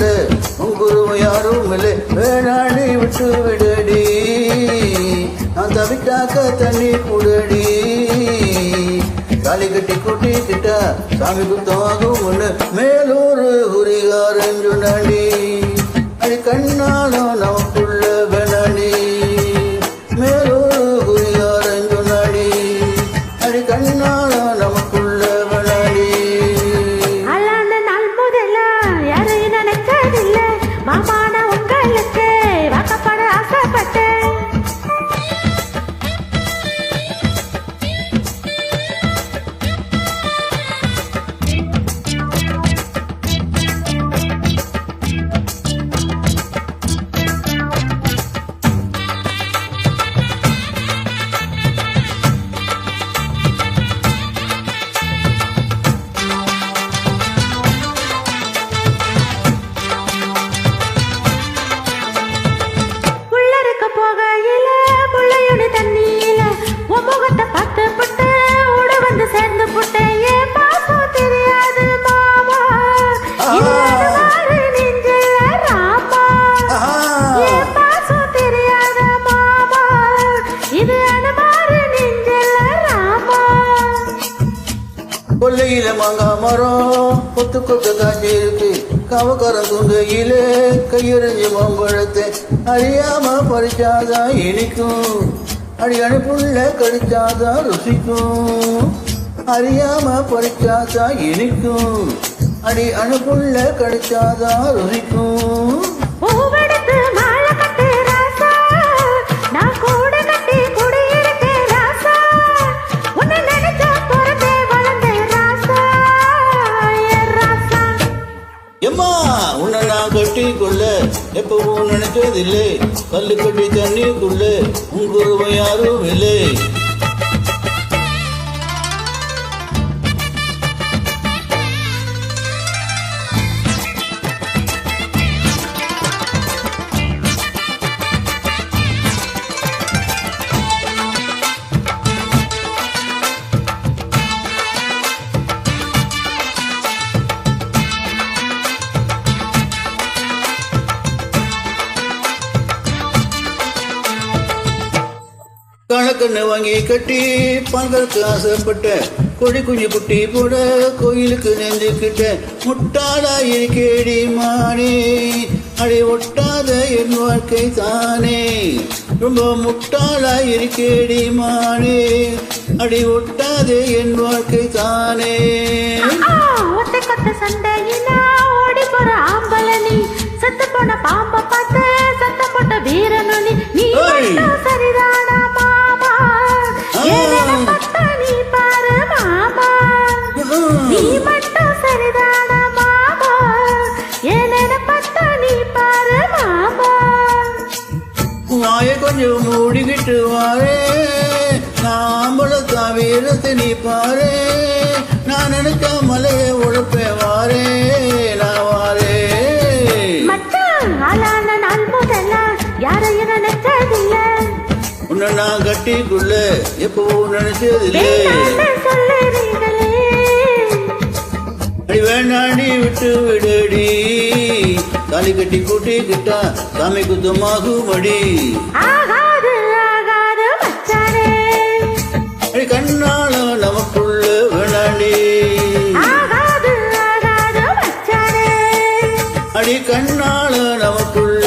கொள்ள உங்குருவ யாரும் இல்லை வேணாடி விட்டு விடடி நான் தவிக்காக்க தண்ணி குடடி தாலி கட்டி கூட்டிக்கிட்டா சாமி குத்தமாகும் ஒண்ணு மேலூர் குறிகாரன் சொன்னாடி அது கண்ணாலும் நமக்குள்ள வேணாடி மேலூர் குறிகாரன் சொன்னாடி அது கண்ணாலும் நமக்குள்ள வேணாடி அல்லாத நாள் முதல்ல யாரையும் நினைச்சதில்லை மாமான உங்களுக்கு வாக்கப்பட ஆசைப்பட்டேன் போகையில புள்ளையோட தண்ணியில உன் முகத்தை பார்த்து புட்டு ஓட வந்து சேர்ந்து புட்டு ஏன் பாசம் தெரியாது மாமா இது அனுமாரு நெஞ்சில ராமா ஏன் பாசம் தெரியாத மாமா இது அனுமாரு நெஞ்சில ராமா கொல்லையில மாங்கா மரம் கொத்து கொத்து காஞ்சி இருக்கு கவக்கரம் துண்டையிலே கையெறிஞ்சு மாம்பழத்தை அறியாம பறிச்சாதான் இனிக்கும் அடி அனுப்புள்ள கடிச்சாதான் ருசிக்கும் அறியாம பறிச்சாதான் இனிக்கும் அடி அனுப்புள்ள கடிச்சாதான் ருசிக்கும் பூவெடுத்து மாலை கட்டு ராசா நான் கூட கட்டி குடியிருக்கே ராசா உன்னை நினைச்சா பிறந்தே வளர்ந்தே ராசா ராசா எம்மா உன்னை நான் கட்டி கொள்ள எப்பவும் நினைச்சதில்லை கல்லு கட்டி தண்ணிக்குள்ள உங்குருவ யாரும் இல்லை கணக்கண்ணு வாங்கி கட்டி பங்களுக்கு ஆசைப்பட்ட கொடி குஞ்சு புட்டி போட கோயிலுக்கு நெஞ்சுக்கிட்ட முட்டாளா இருக்கேடி மானே அடி ஒட்டாத என் வாழ்க்கை தானே ரொம்ப முட்டாளா இருக்கேடி மானே அடி ஒட்டாத என் வாழ்க்கை தானே ஒத்தை கொத்த சண்டையினா ஓடி போற ஆம்பளனி சத்து போன பாம்ப பார்த்து சத்தம் போட்ட வீரனு நீ மட்டும் சரிதானா மாமா ஏன பத்த நீ பாரு மாமா நீ மட்டும் சரிதானா மாமா ஏன பத்த நீ பாரு மாமா நாய கொஞ்சம் மூடிக்கிட்டு வாரே நாம்பளத்தா வீரத்தை நீ பாரு நான் நினைச்ச மலையை உழைப்பேன் வாரே நான் வாரே ஆளான நாள் முதல்ல யாரையும் நினைச்சதில்லை உன்னை நான் கட்டிக்குள்ள எப்பவும் நினைச்சதில்லை சொல்லுறீங்களே அடி வேண்டாண்டி விட்டு விடடி தாலி கட்டி கூட்டிக்கிட்டா சாமி குத்தமாகும் அடி ஆகாது ஆகாது மச்சானே அடி கண்ணால நமக்குள்ள வேணாண்டி ஆகாது ஆகாது மச்சானே அடி கண்ணால நமக்குள்ள